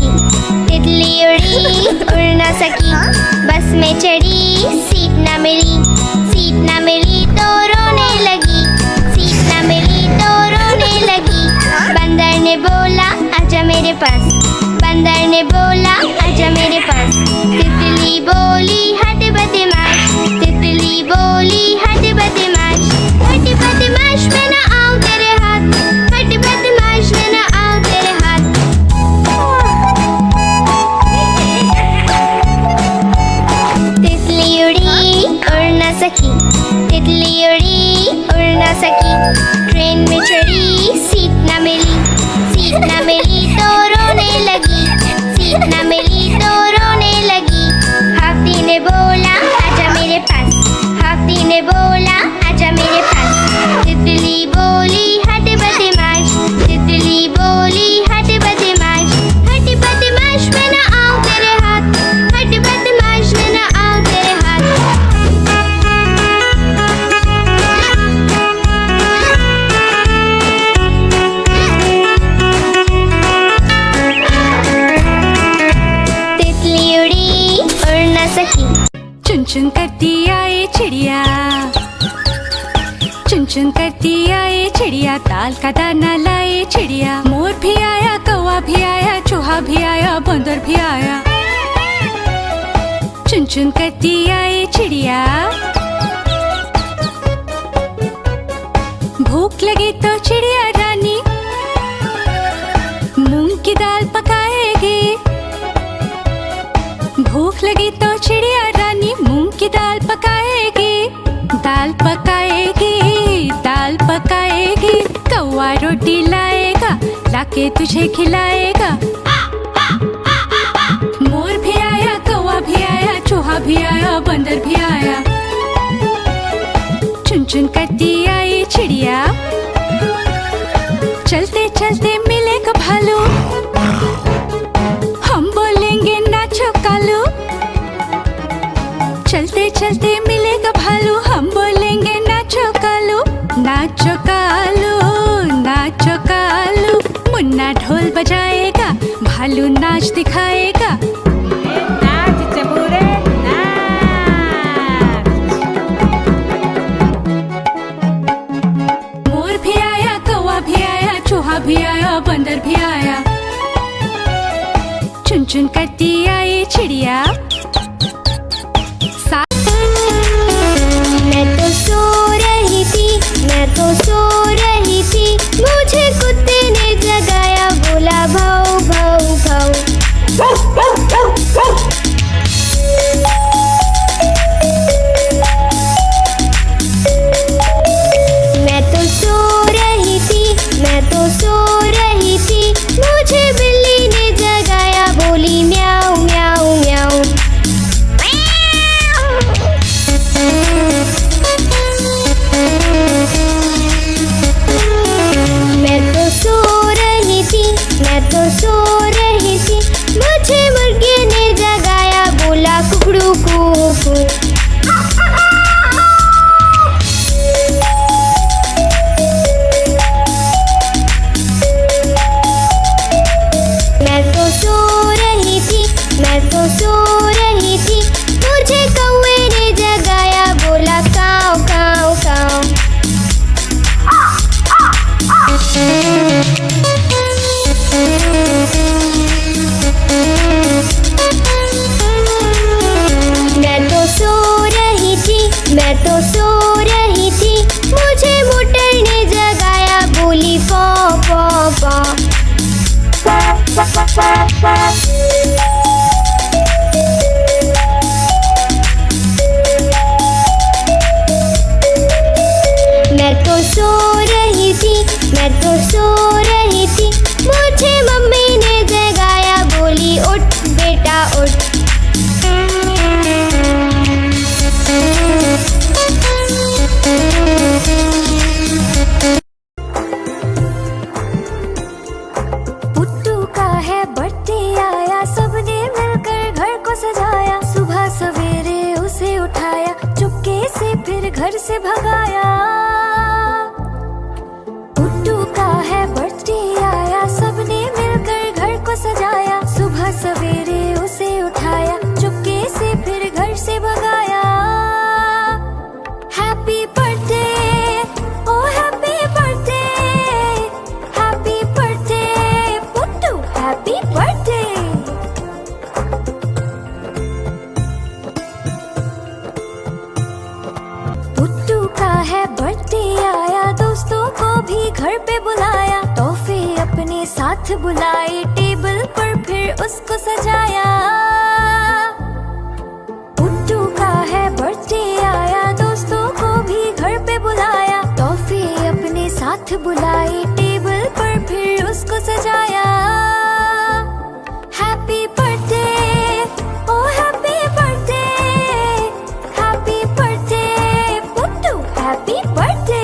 सकी। तितली उड़ी उड़ न सकी, बस में चढ़ी सीट न मिली। सीट न मिली तो रोने लगी, सीट न मिली तो रोने लगी। बंदर ने बोला आजा मेरे पास, बंदर ने बोला आजा मेरे पास। तितली बोली हट बदमाश, तितली बोली हट बदमाश। हट बदमाश मैं न आऊं तेरे हाथ, हट बदमाश मैं न आऊं तेरे हाथ। तितली उड़ी उड़ न सकी, तितली उड़ी उड़ न सकी। ट्रेन में चढ़ी सीट न मिली, सीट न मिली तो रोने लगी, सीट न मिली तो रोने लगी। हाथी ने बोला आजा मेरे पास, हाथी ने बोला आजा मेरे पास। तितली बोली हट बदमाश, तितली बोली हट बदमाश। हट बदमाश मैं न आऊं तेरे हाथ, हट बदमाश मैं न आऊं तेरे हाथ। तितली उड़ी उड़ न सकी। चुन चुन करती आए चिड़िया, चुन चुन करती आए चिड़िया। दाल का दाना लाए चिड़िया। मोर भी आया, कौवा भी आया, चूहा भी आया, बंदर भी आया। चुन चुन करती आए चिड़िया। भूख लगी तो चिड़िया रानी मूंग की दाल पकाएगी। भूख लगी तो चिड़िया रानी मूंग की दाल पकाएगी। दाल पकाएगी, दाल पकाएगी। कौवा रोटी लाएगा, लाके तुझे खिलाएगा। मोर भी आया, कौवा भी आया, चूहा भी आया, बंदर भी आया। चुन चुन करती आई चिड़िया। चलते चलते मिलेगा भालू, हम बोलेंगे नाचो कालू। चलते चलते मिलेगा भालू, हम बोलेंगे नाचो कालू। नाचो कालू, नाचो कालू। मुन्ना ढोल बजाएगा, भालू नाच दिखाएगा। नाच चबूरे नाच। मोर भी आया, कौवा भी आया, चूहा भी आया, बंदर भी आया। चुन चुन करती आई चिड़िया। मैं तो सो रही थी, मैं तो सो रही थी। मुझे कुत्ते ने जगाया, बोला भाऊ भाऊ भाऊ। मैं तो सो रही थी, मैं तो सो रही थी। मुझे बिल्ली ने जगाया, बोली म्याऊ म्याऊ म्याऊ। मैं तो सो रही थी, मैं तो सो रही थी। मुझे मुर्गे ने जगाया, बोला कुकड़ू कू। मैं तो सो रही थी, मैं तो सो रही थी। मुझे कौवे ने जगाया, बोला काऊ काऊ काऊ। मैं तो सो रही थी, मैं तो सो रही थी। मुझे मोटर ने जगाया, बोली पौ पौ पौ। मैं तो सो रही थी, मैं तो सो रही थी। मुझे मम्मी ने जगाया, बोली उठ बेटा उठ। पुट्टू का है बर्थडे आया, सबने मिलकर घर को सजाया। सुबह सवेरे उसे उठाया, चुपके से फिर घर से भगाया। पुट्टू का है बर्थडे आया, सबने मिलकर घर को सजाया। सुबह साथ बुलाए टेबल पर फिर उसको सजाया। पुट्टू का है बर्थडे आया, दोस्तों को भी घर पे बुलाया। टॉफी अपने साथ बुलाए टेबल पर फिर उसको सजाया। हैप्पी बर्थडे, ओ happy birthday, happy birthday Puttu, happy birthday.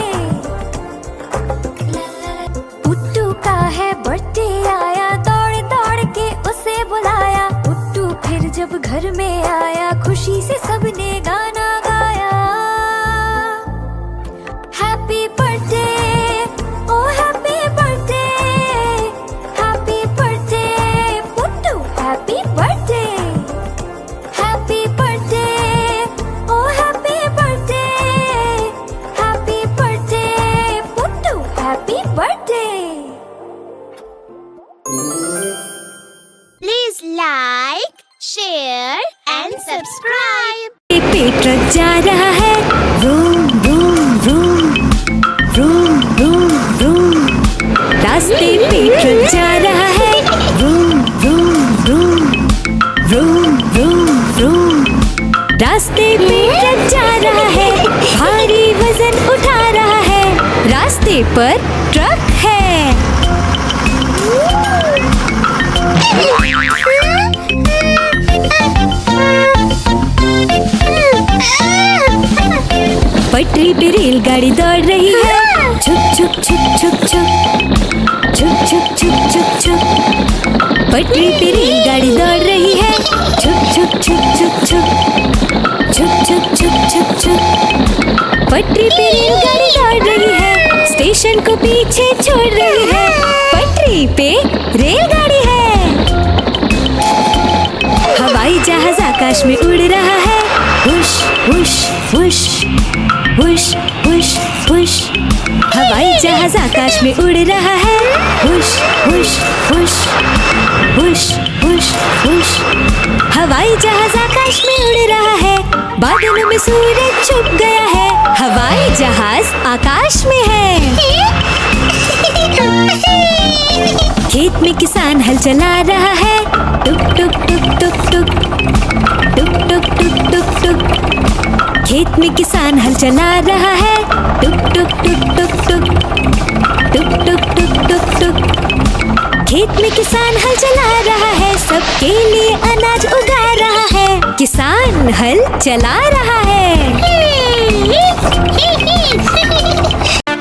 Puttu का है बर्थडे आया, दौड़ दौड़ के उसे बुलाया। पुट्टू फिर जब घर में आया, खुशी से सबने गाना गाया। हैप्पी बर्थडे, ओ happy birthday, happy birthday Puttu, happy birthday. Happy birthday, ओ happy birthday, happy birthday Puttu, happy birthday. Please like, share and subscribe. पेट ट्रक जा रहा है, रूम रूम रूम, रूम रूम रूम। रास्ते पे ट्रक जा रहा है, रूम रूम रूम, रूम रूम रूम। रास्ते पे ट्रक जा रहा है, भारी वजन उठा रहा है। रास्ते पर ट्रक है। पटरी पे रेलगाड़ी दौड़ रही है, छुक छुक छुक छुक छुक, छुक छुक छुक छुक छुक। पटरी पे रेलगाड़ी दौड़ रही है, छुक छुक छुक छुक छुक, छुक छुक छुक छुक छुक। पटरी पे रेलगाड़ी दौड़ रही है, स्टेशन को पीछे छोड़ रही है। पटरी पे रेलगाड़ी है। हवाई जहाज आकाश में उड़ रहा है, हुश हुश हुश, हुश हुश हुश। हवाई जहाज आकाश में उड़ रहा है, हुश हुश हुश, हुश हुश हुश। हवाई जहाज आकाश में उड़ रहा है, बादलों में सूरज छुप गया है। हवाई जहाज आकाश में है। खेत में किसान हल चला रहा है, टुक टुक टुक टुक टुक, टुक टुक टुक टुक टुक। खेत में किसान हल चला रहा है, टुक टुक टुक टुक टुक, टुक टुक टुक टुक टुक। खेत में किसान हल चला रहा है, सबके लिए अनाज उगा रहा है। किसान हल चला रहा है।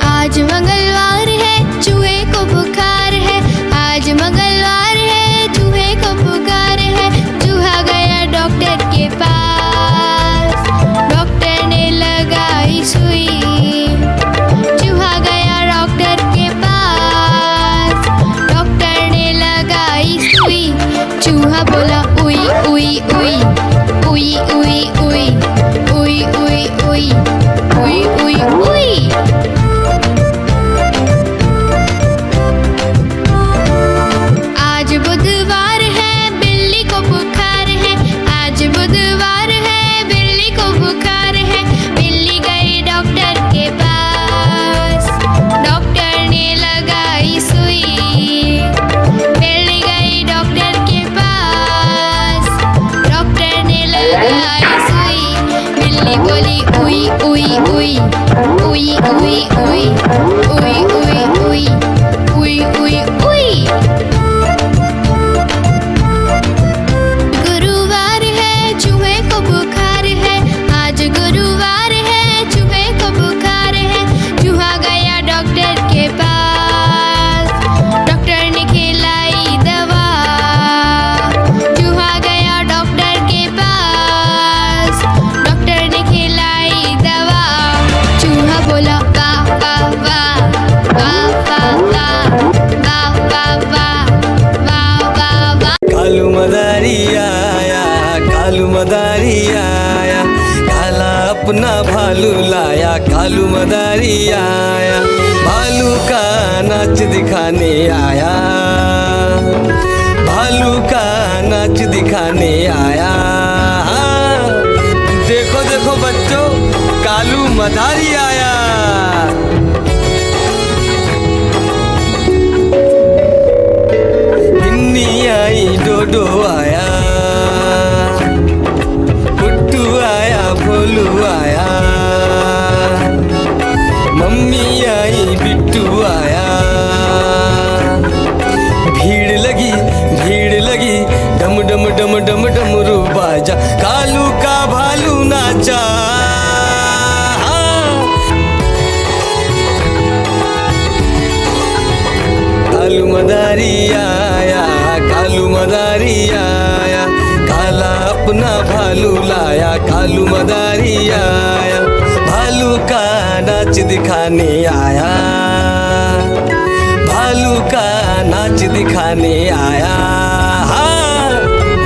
आज मंगलवार है, चूहे को बुखार है। आज मंगलवार है, चूहे को बुखार है। चूहा गया डॉक्टर के पास, डॉक्टर ने लगाई सुई। चूहा गया डॉक्टर के पास, डॉक्टर ने लगाई सुई। चूहा बोला उई उई उई, उई उई उई, उई उई उई, उई उई उई। आज बुधवार है, बिल्ली को बुखार है। आज बुधवार है, बिल्ली को बुखार है। बिल्ली गई डॉक्टर के पास, डॉक्टर ने लगाई सुई। बिल्ली गई डॉक्टर के पास, डॉक्टर ने लगाई सुई। बिल्ली बोली उई उई उई, उई उई उई, उई उई उई, उई उई उई। गुरुवार है, चूहे को बुखार है। आज गुरुवार है, चूहे को बुखार है। चूहा गया डॉक्टर के पास, डॉक्टर ने खिलाई दवा। चूहा गया डॉक्टर के पास, डॉक्टर ने खिलाई दवा। चूहा बोला वाह वाह वाह, वाह वाह वाह, वाह वाह वाह, वाह वाह वाह। कालू मदारी आया, कालू मदारी आया, काला अपना भालू लाया। कालू मदारी आया, भालू का नाच दिखाने आया। भालू का नाच दिखाने आया। देखो देखो बच्चों, कालू मदारी आया। मदारी आया, कालू मदारी आया, काला अपना भालू लाया, कालू मदारी आया, भालू का नाच दिखाने आया, भालू का नाच दिखाने आया। हाँ,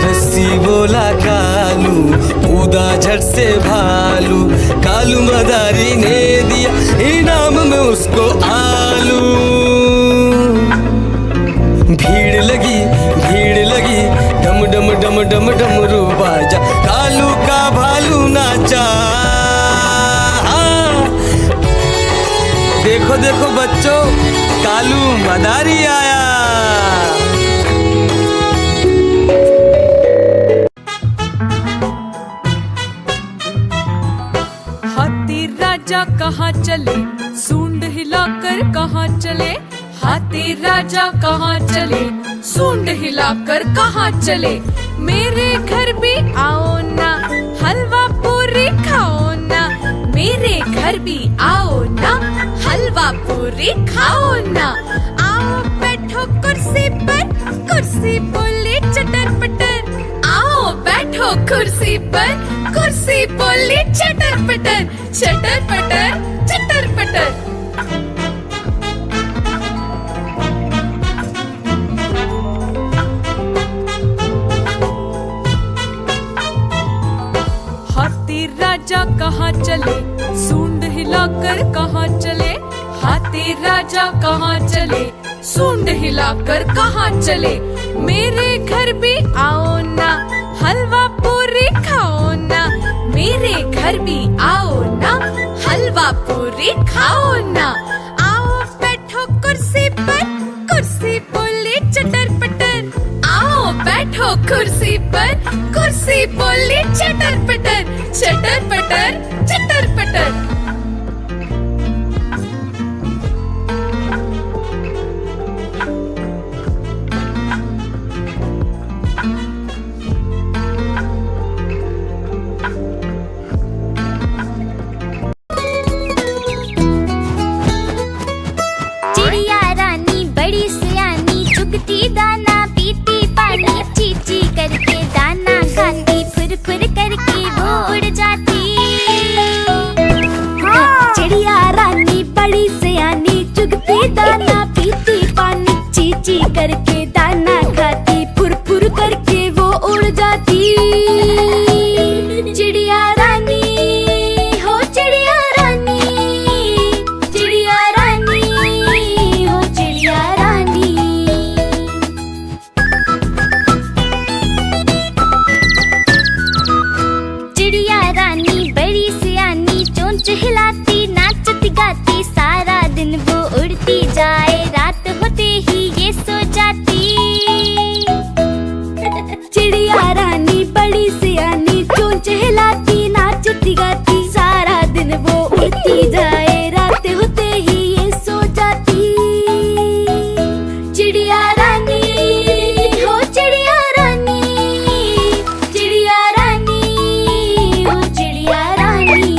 रस्सी बोला कालू, कूदा झट से भालू, कालू मदारी ने दिया इनाम में उसको आलू। भीड़ लगी डम डम डम डम डमरू बाजा, कालू का भालू नाचा। हाँ, देखो देखो बच्चों, कालू मदारी आया। हाथी राजा कहाँ चले, सूंड हिलाकर कहाँ चले, हाथी राजा कहाँ चले, सूंड हिलाकर कहाँ चले। मेरे घर भी आओ ना, हलवा पूरी खाओ ना, मेरे घर भी आओ ना, हलवा पूरी खाओ ना। आओ बैठो कुर्सी पर, कुर्सी बोले चटर पटर, आओ बैठो कुर्सी पर, कुर्सी बोले चटर पटर, चटर पटर चटर पटर। हाथी राजा कहाँ चले, सूंड हिलाकर कहाँ चले, हाथी राजा कहाँ चले, सूंड हिलाकर कहाँ चले। मेरे घर भी आओ ना, हलवा पूरी खाओ ना, मेरे घर भी आओ ना, हलवा पूरी खाओ ना। आओ बैठो कुर्सी पर, कुर्सी बोले चटर पटर, आओ बैठो कुर्सी पर, कुर्सी बोले चटर पटर, चटर पटर चटर पटर। चिड़िया रानी बड़ी सियानी, चुगती दाना पीती पानी, ची ची करके दाना खाती, फुर फुर करके वो उड़ जाती। चिड़िया रानी बड़ी सियानी, चुगती दाना पीती पानी, ची ची करके दाना खाती, फुर फुर करके वो उड़ जाती। चिड़िया रानी हो चिड़िया रानी, चिड़िया रानी हो चिड़िया रानी। चिड़िया रानी बड़ी सियानी, चोंच हिलाती नाचती गाती, सारा दिन वो उड़ती जाए, रात होते ही ये सो जाती। चिड़िया रानी बड़ी सियानी, चोंच हिलाती नाचती गाती, सारा दिन वो उड़ती जाए, रात होते ही ये सो जाती। चिड़िया रानी हो चिड़िया रानी, चिड़िया रानी हो चिड़िया रानी।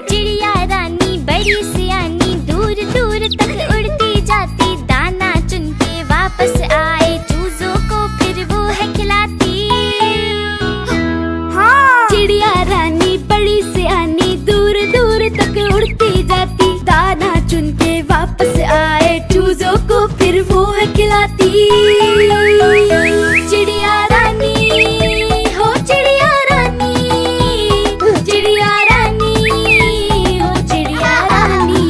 चिड़िया रानी बड़ी सियानी, दूर दूर तक उड़ती जाती, दाना चुन के वापस आए, चूजों को फिर वो है खिलाती। चिड़िया रानी बड़ी सियानी, दूर दूर तक उड़ती जाती, दाना चुन के वापस आए, चूजों को फिर वो है खिलाती। चिड़िया रानी हो चिड़िया रानी, चिड़िया रानी हो चिड़िया रानी।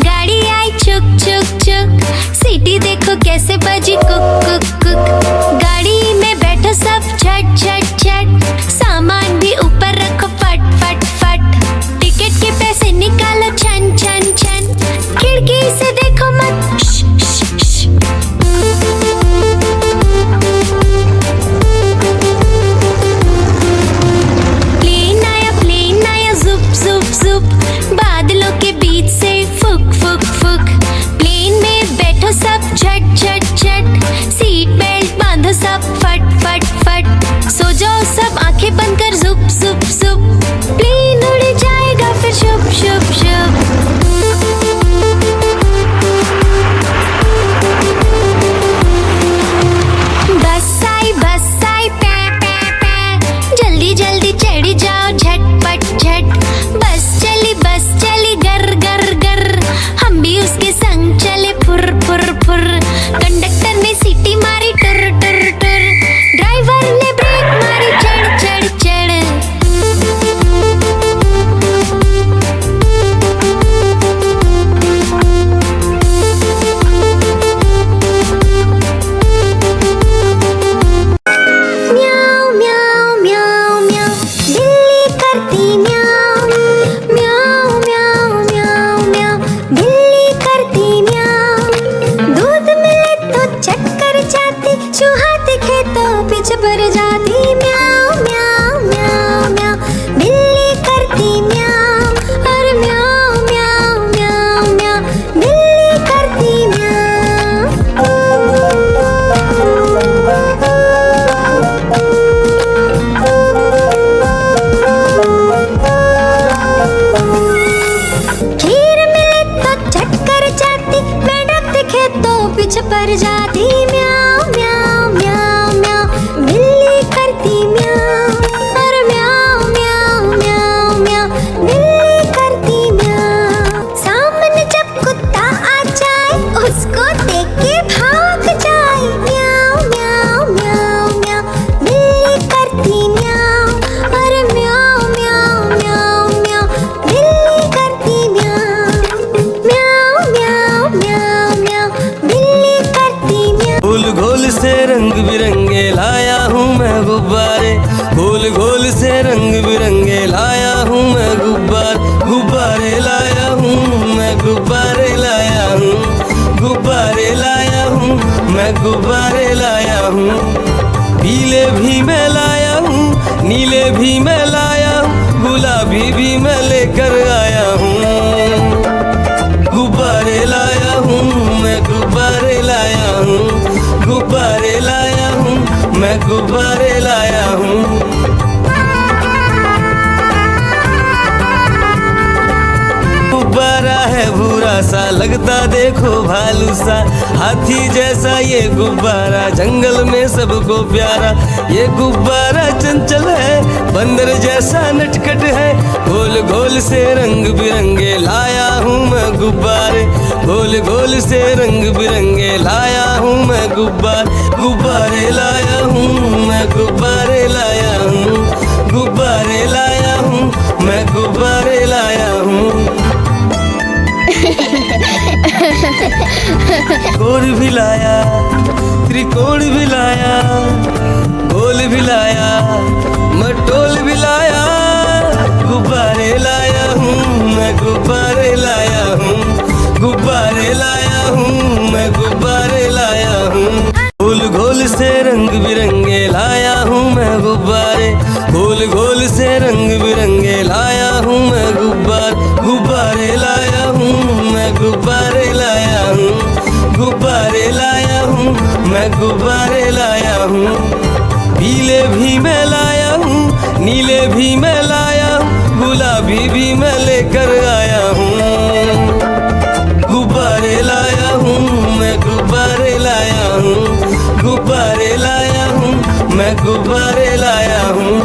गाड़ी आई चुक चुक चुक, सीटी देखो कैसे बजी कुक कुक कुक। गाड़ी में बैठो सब झट झट झट, सामान भी ऊपर रखो फट फट फट, टिकट के पैसे निकालो छन छन छन, खिड़की से देखो मत श श श। प्लेन आया जुप जुप जुप, बादलों के बीच से फुक फुक फुक। प्लेन पर जाती म्याऊं म्याऊं म्याऊं म्याऊं, बिल्ली करती म्याऊं, और म्याऊं म्याऊं म्याऊं म्याऊं, बिल्ली करती म्याऊं। सामने जब कुत्ता आ जाए उसको देख के भाग जाए, म्याऊं म्याऊं म्याऊं म्याऊं, बिल्ली करती म्याऊं, और म्याऊं म्याऊं म्याऊं म्याऊं, बिल्ली करती म्याऊं, म्याऊं म्याऊं म्याऊं म्याऊं, बिल्ली करती म्याऊं। गोल गोल से रंग बिरंगे लाया हूँ मैं गुब्बारे, गोल गोल से रंग बिरंगे लाया हूँ मैं गुब्बारे लाया हूँ मैं, गुब्बारे लाया हूँ, गुब्बारे लाया हूँ मैं, गुब्बारे लाया हूँ। पीले भी मैं लाया हूँ, नीले भी मैं लाया हूँ, गुलाबी भी मैं लेकर आया हूँ। गुब्बारे लाया हूँ मैं, गुब्बारे लाया हूँ, गुब्बारे लाया हूँ मैं, गुब्बारे लाया हूँ। गुब्बारा है भूरा सा, लगता देखो भालू सा, हाथी जैसा ये गुब्बारा, जंगल में सबको प्यारा। ये गुब्बारा चंचल है, बंदर जैसा नटखट है, गोल गोल से रंग बिरंगे लाया हूँ मैं गुब्बारे, गोल गोल से रंग बिरंगे लाया हूँ मैं गुब्बारे लाया हूँ मैं, गुब्बारे लाया हूँ, गुब्बारे लाया हूँ मैं, गुब्बारे लाया हूँ। कोण भी लाया, त्रिकोण भी लाया, गोल भी लाया, मटोल भी लाया, गुब्बारे लाया हूँ मैं, गुब्बारे लाया हूँ, गुब्बारे लाया हूँ मैं, गुब्बारे लाया हूँ। गोल गोल से रंग बिरंगे लाया हूँ मैं गुब्बारे, गोल गोल से रंग बिरंगे लाया हूँ मैं गुब्बारे लाया हूँ मैं, गुब्बारे लाया हूँ, गुब्बारे लाया हूँ मैं, गुब्बारे लाया हूँ। पीले भी मैं लाया हूँ, नीले भी मैं लाया हूँ, गुलाबी भी मैं लेकर आया हूँ। गुब्बारे लाया हूँ मैं, गुब्बारे लाया हूँ, गुब्बारे लाया हूँ मैं, गुब्बारे लाया हूँ।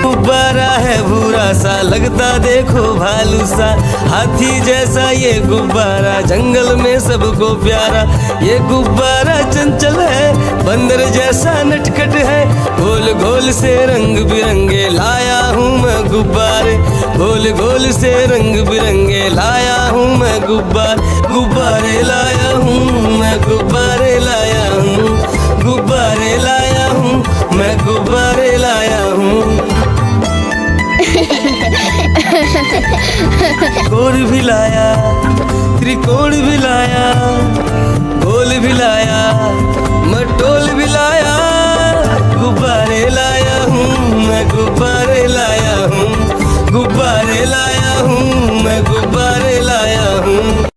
गुब्बारा है भूरा सा, लगता देखो भालू सा, हाथी जैसा ये गुब्बारा, जंगल में सबको प्यारा। ये गुब्बारा चंचल है, बंदर जैसा नटखट है, गोल गोल से रंग बिरंगे लाया हूँ मैं गुब्बारे, गोल गोल से रंग बिरंगे लाया हूँ मैं गुब्बारे लाया हूँ मैं, गुब्बारे लाया हूँ, गुब्बारे लाया हूँ मैं, गुब्बारे लाया हूँ। कोण भी लाया, त्रिकोण भी लाया, गोल भी लाया, मटोल भी लाया, गुब्बारे लाया हूँ मैं, गुब्बारे लाया हूँ, गुब्बारे लाया हूँ मैं, गुब्बारे लाया हूँ।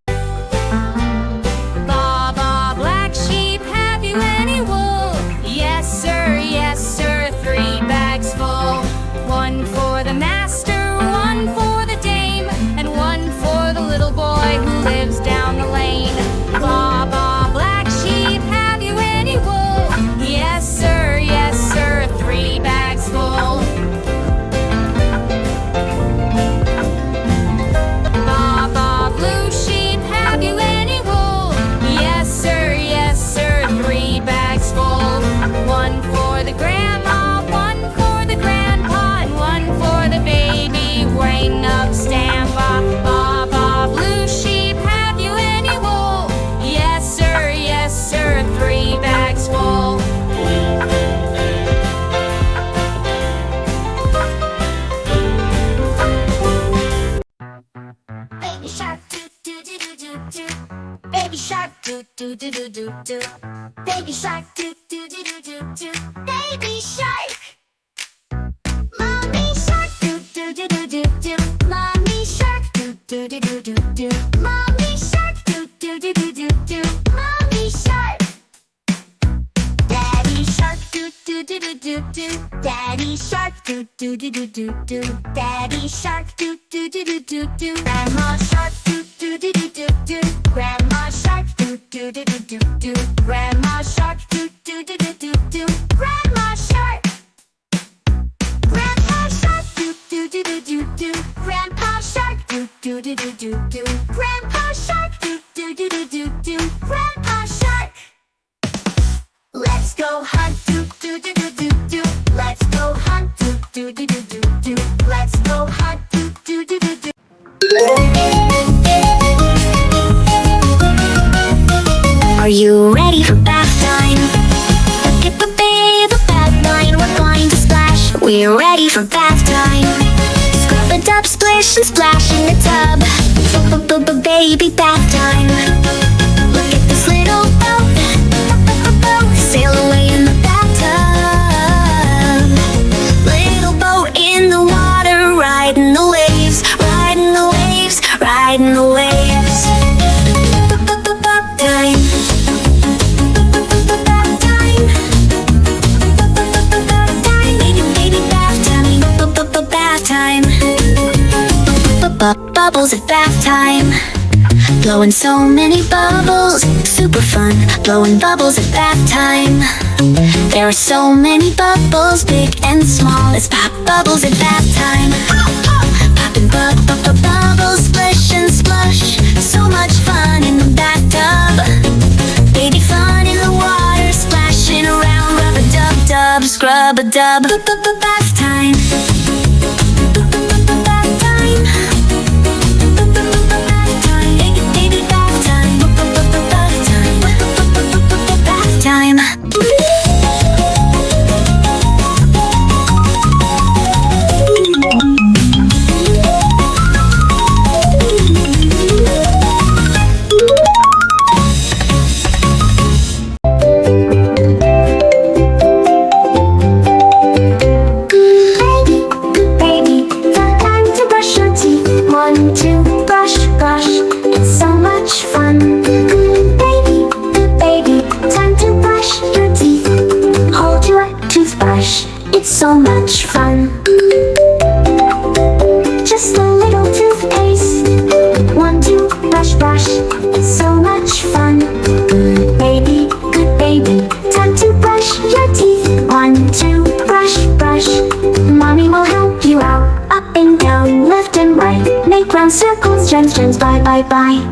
Baba, black sheep, have you any wool? Yes, sir, 3 bags full. 1 for the master, 1 for the dame, and 1 for the little boy who lives down the lane. Baba, black sheep, have you any wool? Yes, sir, 3 bags full. Baba, blue sheep, have you any wool? Yes, sir, 3 bags full. 1 for the grandma, 1 for the grandpa, and 1 for the baby waiting up standby. Baba, blue sheep, have you any wool? Yes, sir, 3 bags full. Baby shark do do do do do do. Baby shark do do do do do do. Baby shark do do do do do do. Baby shark. Mommy shark do do do do do do. Mommy shark do do do do do do. Mommy shark do do do do do do. Mommy shark. Daddy shark do do do do do do. Daddy shark do do do do do do. Daddy shark do do do do do do do. Grandma shark do do do do do do. Grandma shark do do do do do do. Grandma shark do do do do do do. Grandma shark. Grandpa shark do do do do do do. Grandpa shark do do do do do do. Grandpa shark do do do do do do. Grandpa shark. Let's go hunt do do do do do do. Let's go hunt do do do do do do. Let's go hunt do do do do do. Are you ready for bath time? Skip a bathe, a bath line, we're going to splash. We're ready for bath time. Scrub a dub, splish and splash in the tub. Baby bath time. Look at this little boat. Sail away in the bathtub. Little boat in the water, riding the waves, riding the waves, riding the waves. Bath time. Bath time. Baby bath time. Bath time. Bubbles at bath time. Blowing so many bubbles, super fun. Blowing bubbles at bath time. There are so many bubbles, big and small. Let's pop bubbles at bath time. Popping bubbles, splish and splush. So much fun in the bathtub. Baby fun in the water, splashing around. Rub a dub dub, scrub a dub. Bath time. Bath time. Time. Baby, time to brush your teeth. 1, 2, brush, brush. It's so much fun. Baby, time to brush your teeth. Hold your toothbrush. It's so much fun. Just a little toothpaste. 1, 2, brush, brush. It's so much fun. Baby, good baby, time to brush your teeth. 1, 2, brush, brush. Mommy will help you out. Up and down, left and right. Make round circles, gems, gems, bye, bye, bye.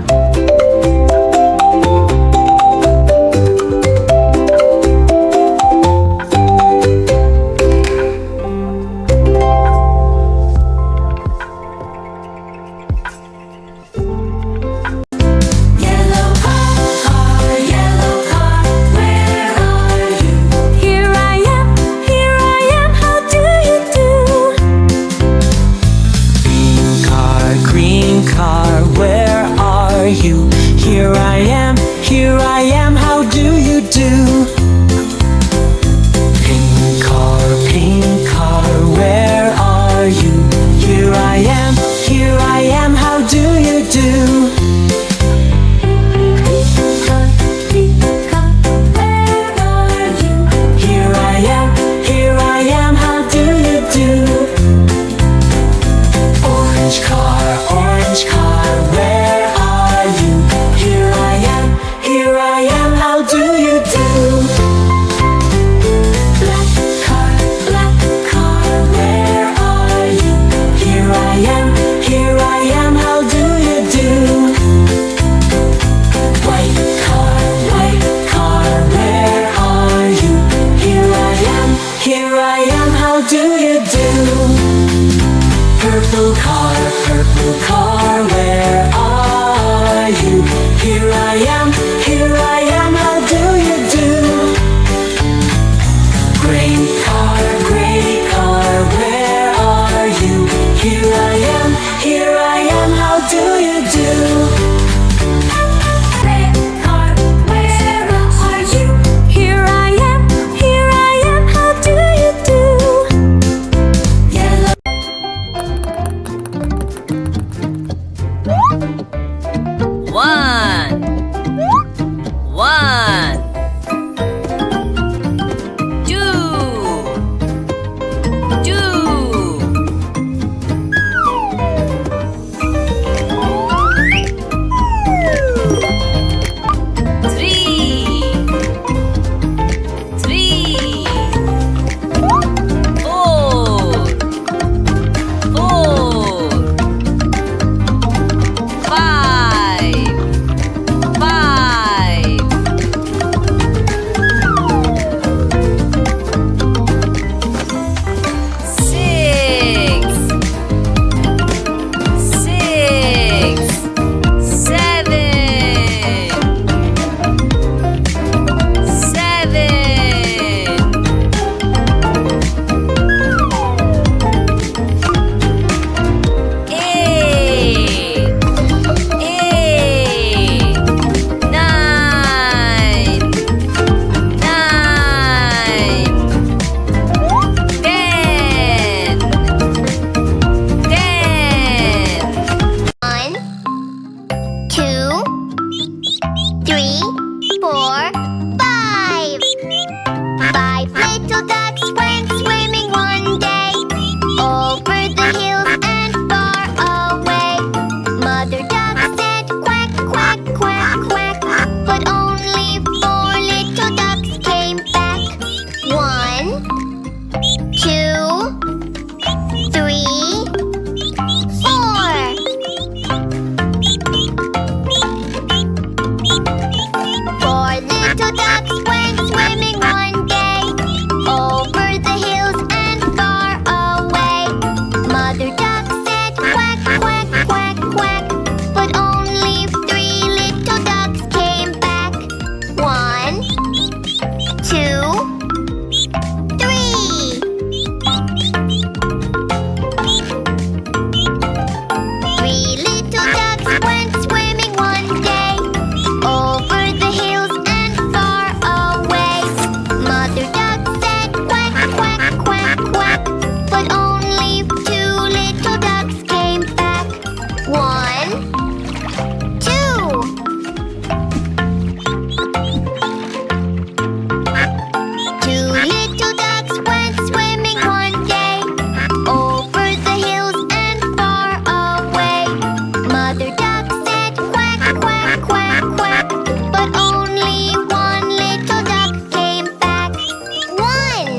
Here I am, how do you do? Green car, where are you? Here I am, how do you do? Pink car, where are you? Here I am, how do you do? Here I am, how do you do? Orange car, where are you? Here I am, how do you do? Black car, where are you? Here I am, how do you do? White car, where are you? Here I am, how do you do? Purple car, where are you? Here I am, how do you do? Gray car, where are you? Here I am, how do you do? Red car, where are you? Here I am, how do you do? Yellow 1, 2. Two little ducks went swimming one day over the hills and far away. Mother duck said quack, quack, quack, quack, but only one little duck came back. One.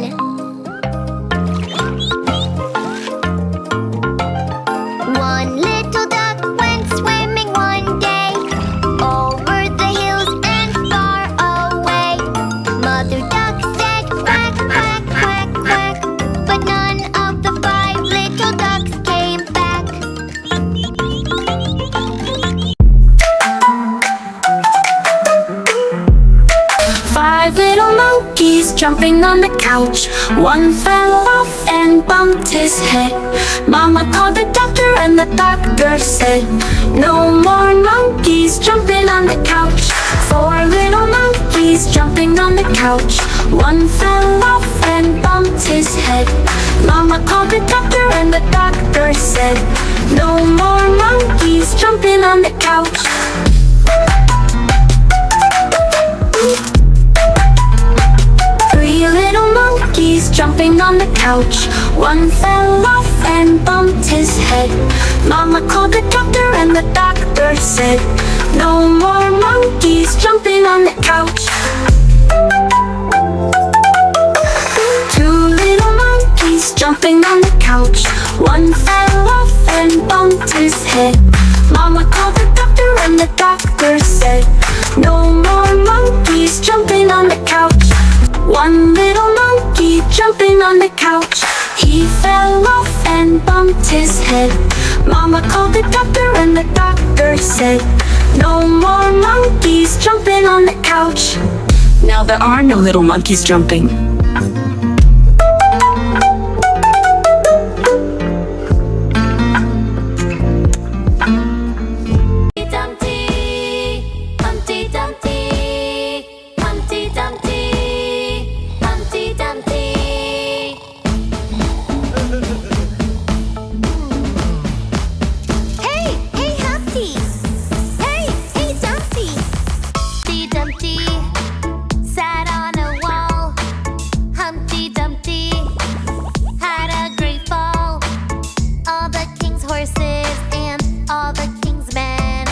One little duck went swimming one day over the hills and far away. Mother duck said quack, quack, quack, quack, but none of the 5 little ducks came back. Five little monkeys jumping on the couch. One fell off and bumped his head. Mama called the doctor and the doctor said, no more monkeys jumping on the couch. 4 little monkeys jumping on the couch. One fell off and bumped his head. Mama called the doctor and the doctor said, no more monkeys jumping on the couch. 3 little monkeys jumping on the couch. One fell off and bumped his head. Mama called the doctor and the doctor said, no more monkeys jumping on the couch. 2 little monkeys jumping on the couch. One fell off and bumped his head. Mama called the doctor and the doctor said, no more monkeys jumping on the couch. 1 little monkey jumping on the couch. He fell off and bumped his head. Mama called the doctor and the doctor said, no more monkeys jumping on the couch. Now there are no little monkeys jumping. Humpty Dumpty, Humpty Dumpty, Humpty Dumpty. Hey, hey Humpty! Hey, hey Dumpty! Humpty Dumpty sat on a wall. Humpty Dumpty had a great fall. All the king's horses and all the king's men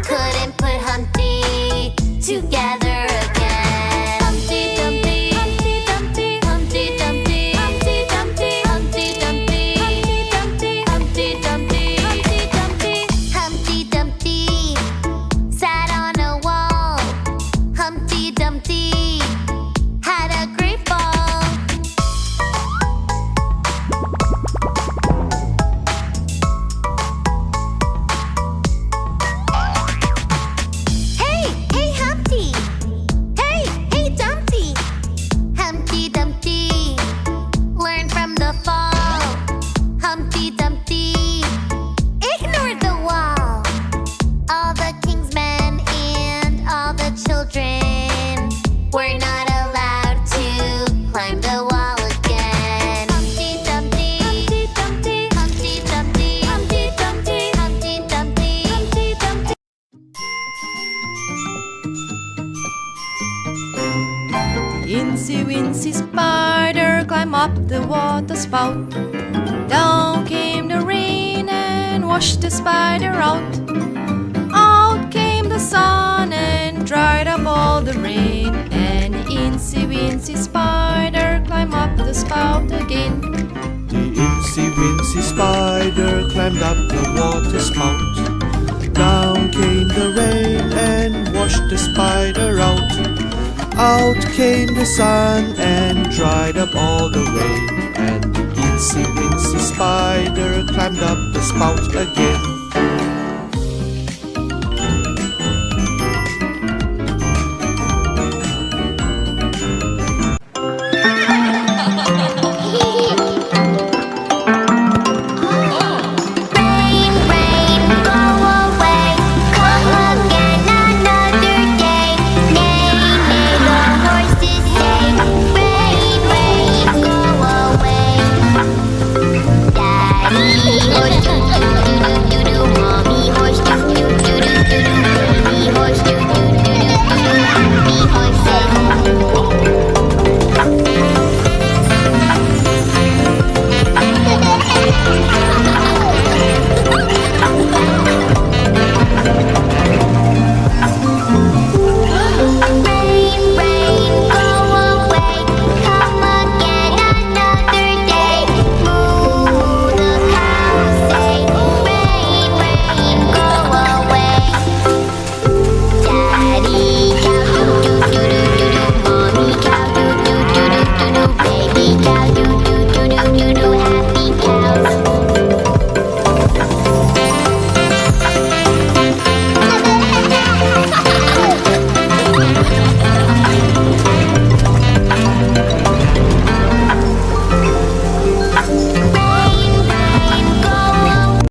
couldn't put Humpty together again. Humpty Dumpty, Humpty Dumpty, Humpty Dumpty, Humpty Dumpty, Humpty Dumpty, Humpty Dumpty, Humpty Dumpty, Humpty Dumpty. Humpty Dumpty sat on a wall. Humpty Dumpty had a great fall. Hey, hey Humpty! Hey, hey Dumpty! Humpty Dumpty learn from the fall. Humpty Dumpty ignored the wall. All the king's men and all the children were not allowed to climb the wall again. Humpty Dumpty, Humpty Dumpty, Humpty Dumpty, Humpty Dumpty, Humpty Dumpty, Humpty Dumpty. Incy Wincy Spider climbed up the water spout. Down came the rain and washed the spider out. Out came the sun and dried up all the rain. And Incy Wincy Spider climbed up the spout again. The Incy Wincy Spider climbed up the water spout. Down came the rain and washed the spider out. Out came the sun and dried up all the rain. And the Incy Wincy Spider climbed up the spout again.